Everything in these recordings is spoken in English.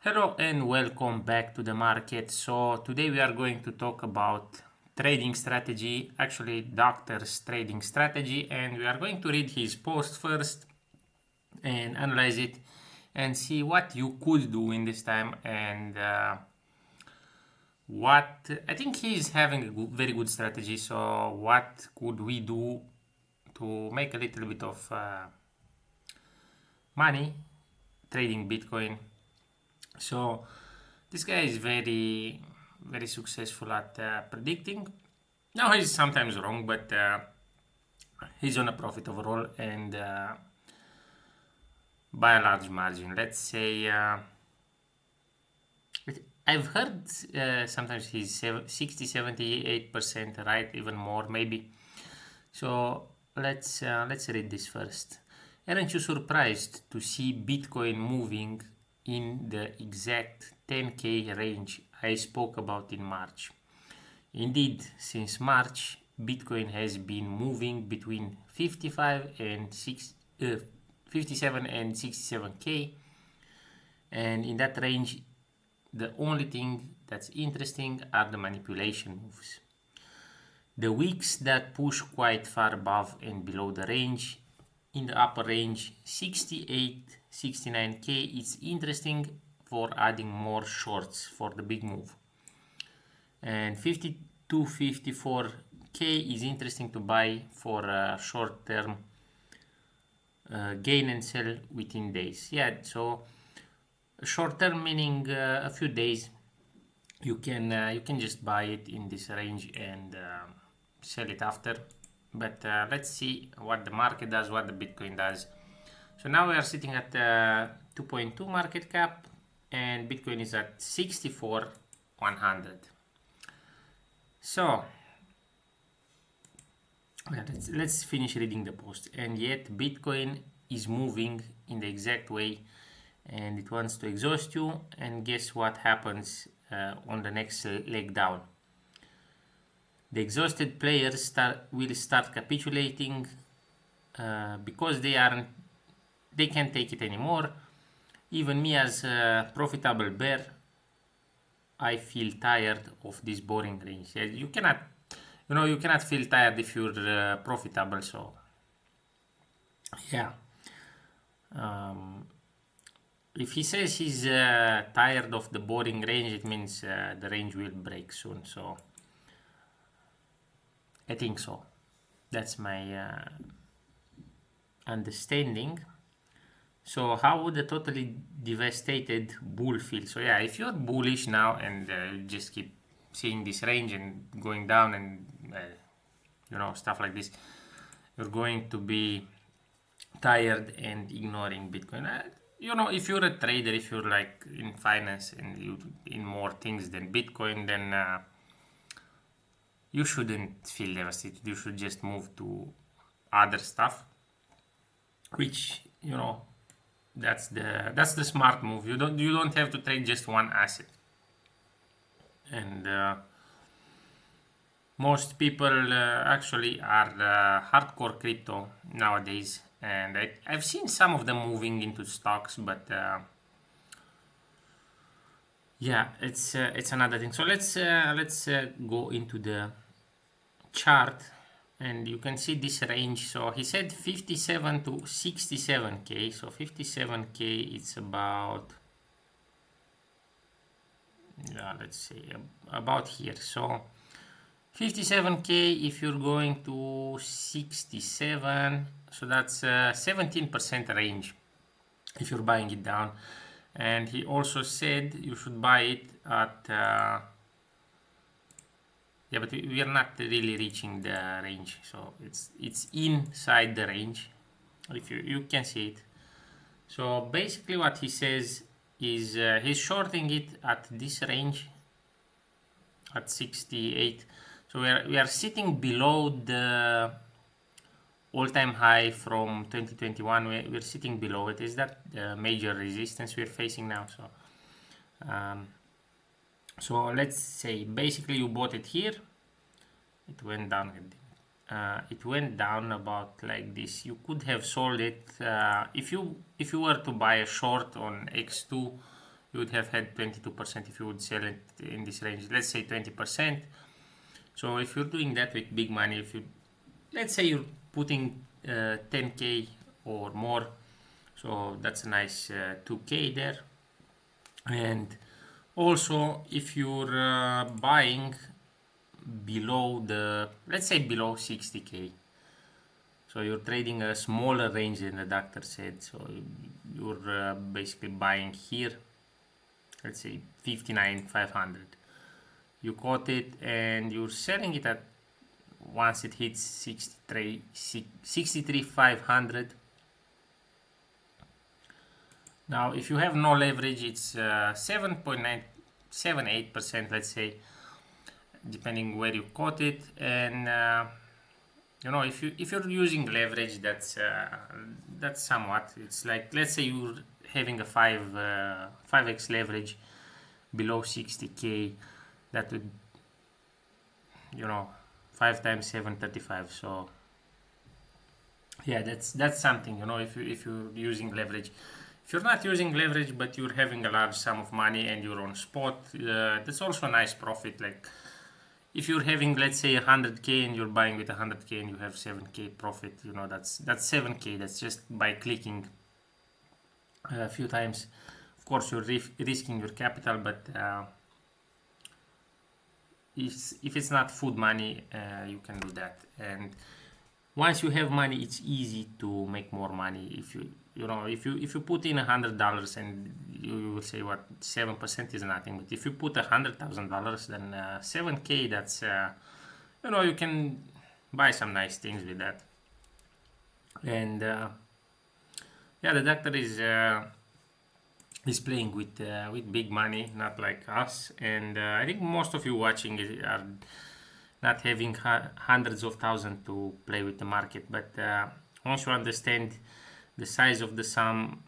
Hello and welcome back to the market. So today we are going to talk about trading strategy, actually doctor's trading strategy, and we are going to read his post first and analyze it and see what you could do in this time and what I think he's having a very good strategy. So what could we do to make a little bit of money trading Bitcoin? So this guy is very successful at predicting. Now he's sometimes wrong, but he's on a profit overall and by a large margin. Let's say I've heard sometimes he's 60, 78% right, even more maybe. So let's read this first. Aren't you surprised to see Bitcoin moving in the exact 10K range I spoke about in March? Indeed, since March, Bitcoin has been moving between 57 and 67K, and in that range, the only thing that's interesting are the manipulation moves. The wicks that push quite far above and below the range, in the upper range 68, 69K is interesting for adding more shorts for the big move. And 52, 54K is interesting to buy for a short term gain and sell within days. Yeah, so short term meaning a few days. You can just buy it in this range and sell it after. But let's see what the market does, what the Bitcoin does. So now we are sitting at 2.2 market cap and Bitcoin is at 64,100. So let's finish reading the post. And yet Bitcoin is moving in the exact way and it wants to exhaust you. And guess what happens on the next leg down? The exhausted players will start capitulating because they can't take it anymore. Even me as a profitable bear, I feel tired of this boring range. You cannot feel tired if you're profitable. So yeah, if he says he's tired of the boring range, it means the range will break soon. So I think so. That's my understanding. So how would a totally devastated bull feel? So yeah, if you're bullish now and you just keep seeing this range and going down and stuff like this, you're going to be tired and ignoring Bitcoin. If you're a trader, if you're like in finance and you in more things than Bitcoin, then you shouldn't feel devastated. You should just move to other stuff, which that's the smart move. You don't have to trade just one asset. And most people actually are hardcore crypto nowadays, and I've seen some of them moving into stocks, but yeah, it's another thing. So let's go into the chart and you can see this range. So he said 57 to 67K. So 57K it's about, yeah, let's say about here. So 57K, if you're going to 67, so that's 17% range if you're buying it down. And he also said you should buy it at yeah, but we are not really reaching the range, so it's inside the range. If you can see it. So basically what he says is he's shorting it at this range at 68. So we are sitting below the all-time high from 2021. We're sitting below it. Is that the major resistance we're facing now? So let's say basically you bought it here, it went down, it went down about like this. You could have sold it if you were to buy a short on X2, you would have had 22% if you would sell it in this range. Let's say 20%. So if you're doing that with big money, if you, let's say you're putting 10k or more, so that's a nice 2k there. And also if you're buying below the, let's say below 60k, so you're trading a smaller range than the doctor said, so you're basically buying here, let's say 59,500. You caught it and you're selling it at, once it hits 63,500. Now if you have no leverage, it's 7.978%, let's say, depending where you caught it. And you know, if you're using leverage, that's somewhat, it's like, let's say you're having a 5x leverage below 60k, that would, you know, 5 times 735. So yeah, that's something, you know, if you're using leverage. If you're not using leverage but you're having a large sum of money and you're on spot, that's also a nice profit. Like if you're having, let's say, 100k and you're buying with 100k and you have 7k profit, you know, that's 7k. That's just by clicking a few times. Of course, you're risking your capital, but if it's not food money, you can do that. And once you have money, it's easy to make more money. If you put in $100 and you will say, what, 7% is nothing, but if you put $100,000, then 7k, that's you know, you can buy some nice things with that. And yeah, the doctor is playing with big money, not like us. And I think most of you watching are not having hundreds of thousands to play with the market, but once you understand the size of the sum,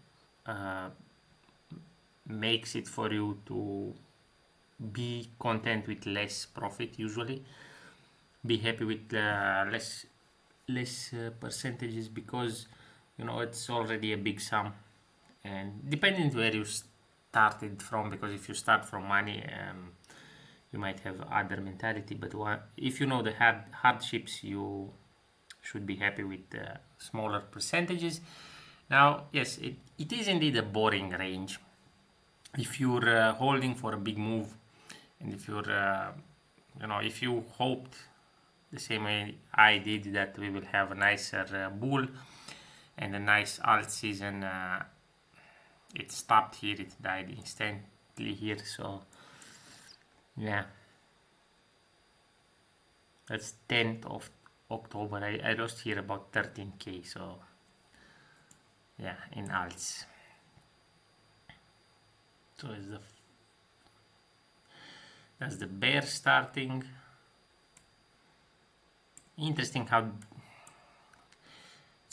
makes it for you to be content with less profit. Usually be happy with less percentages, because you know it's already a big sum. And depending where you started from, because if you start from money, you might have other mentality, but if you know the hardships, you should be happy with smaller percentages. Now, yes, it is indeed a boring range. If you're holding for a big move, and if you're, you know, if you hoped the same way I did that we will have a nicer bull and a nice alt season, it stopped here, it died instantly here. So yeah, that's 10th of October. I lost here about 13k. So yeah, in alts. So that's the bear starting. It's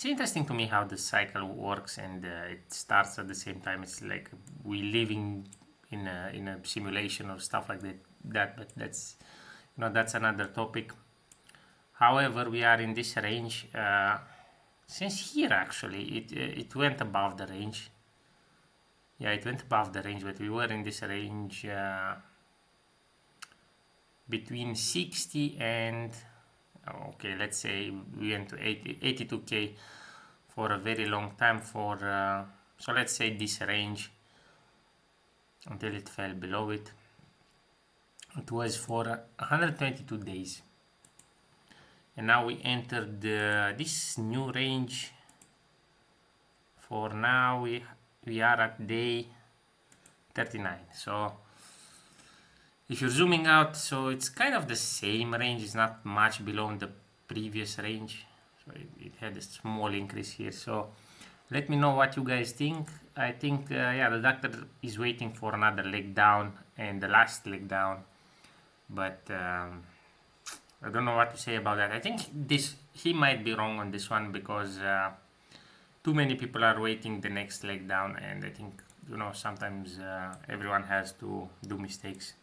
interesting to me how the cycle works, and it starts at the same time. It's like we living in a simulation or stuff like that. But that's, you know, that's another topic. However, we are in this range since here. Actually, it went above the range. Yeah, it went above the range, but we were in this range between 60 and, okay, let's say we went to 82k for a very long time, for so let's say this range, until it fell below it. It was for 122 days, and now we entered this new range. For now we are at day 39. So if you're zooming out, so it's kind of the same range. It's not much below the previous range, so it had a small increase here. So let me know what you guys think. I think yeah, the doctor is waiting for another leg down and the last leg down, but I don't know what to say about that. I think he might be wrong on this one, because too many people are waiting the next leg down, and I think, you know, sometimes everyone has to do mistakes.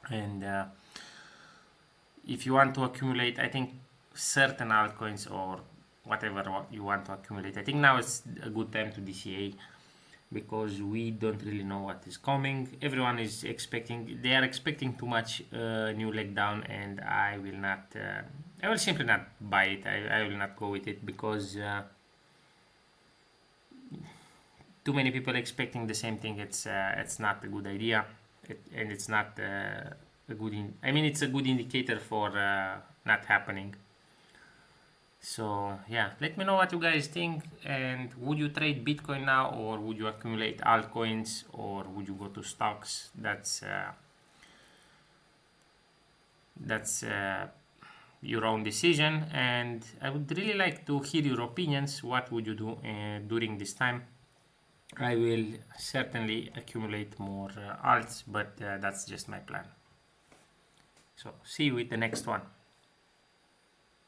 And if you want to accumulate, I think, certain altcoins or whatever you want to accumulate, I think now it's a good time to DCA, because we don't really know what is coming. Everyone is expecting, they are expecting too much new leg down, and I will not, I will simply not buy it. I will not go with it because too many people expecting the same thing. It's not a good idea, and it's not a good. I mean, it's a good indicator for not happening. So yeah, let me know what you guys think, and would you trade Bitcoin now, or would you accumulate altcoins, or would you go to stocks? That's your own decision, and I would really like to hear your opinions. What would you do during this time? I will certainly accumulate more alts, but that's just my plan. So see you with the next one.